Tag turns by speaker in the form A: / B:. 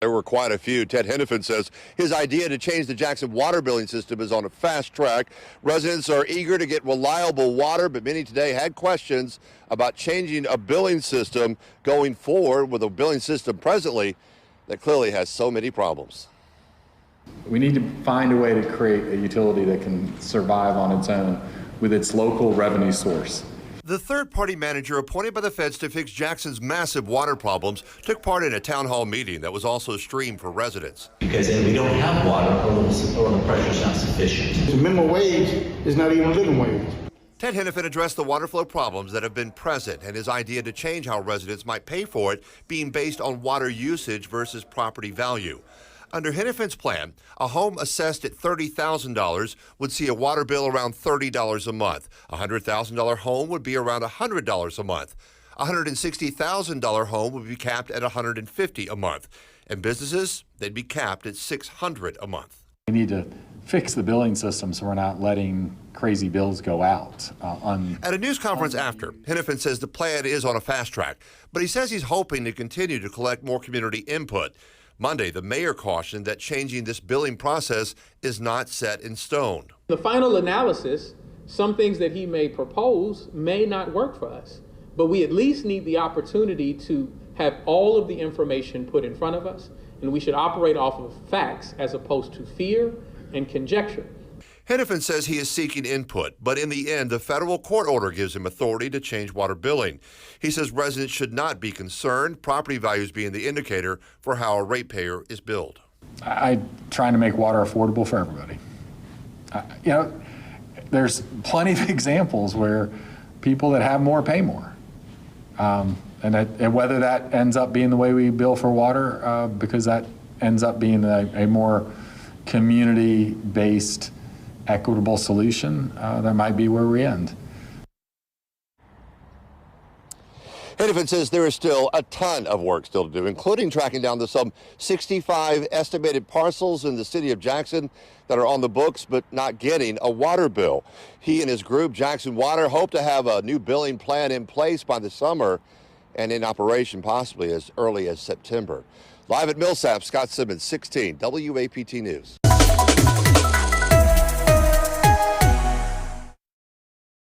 A: There were quite a few. Ted Hennepin says his idea to change the Jackson water billing system is on a fast track. Residents are eager to get reliable water, but many today had questions about changing a billing system going forward with a billing system presently that clearly has so many problems.
B: We need to find a way to create a utility that can survive on its own with its local revenue source.
A: The third-party manager appointed by the feds to fix Jackson's massive water problems took part in a town hall meeting that was also streamed for residents.
C: Because we don't have water or the pressure's not sufficient.
D: The minimum wage is not even living wage.
A: Ted Hennepin addressed the water flow problems that have been present and his idea to change how residents might pay for it being based on water usage versus property value. Under Hennepin's plan, a home assessed at $30,000 would see a water bill around $30 a month. A $100,000 home would be around $100 a month. A $160,000 home would be capped at $150 a month. And businesses, they'd be capped at $600 a month.
B: We need to fix the billing system so we're not letting crazy bills go out.
A: At a news conference after, Hennepin says the plan is on a fast track, but he says he's hoping to continue to collect more community input. Monday, the mayor cautioned that changing this billing process is not set in stone.
E: The final analysis, some things that he may propose may not work for us, but we at least need the opportunity to have all of the information put in front of us, and we should operate off of facts as opposed to fear and conjecture.
A: Hennepin says he is seeking input, but in the end, the federal court order gives him authority to change water billing. He says residents should not be concerned, property values being the indicator for how a ratepayer is billed.
B: I'm trying to make water affordable for everybody. There's plenty of examples where people that have more pay more. And whether that ends up being the way we bill for water, because that ends up being a more community-based equitable solution, that might be where we end.
A: Hennepin says there is still a ton of work still to do, including tracking down the some 65 estimated parcels in the city of Jackson that are on the books but not getting a water bill. He and his group, Jackson Water, hope to have a new billing plan in place by the summer and in operation possibly as early as September. Live at Millsap, Scott Simmons, 16 WAPT News.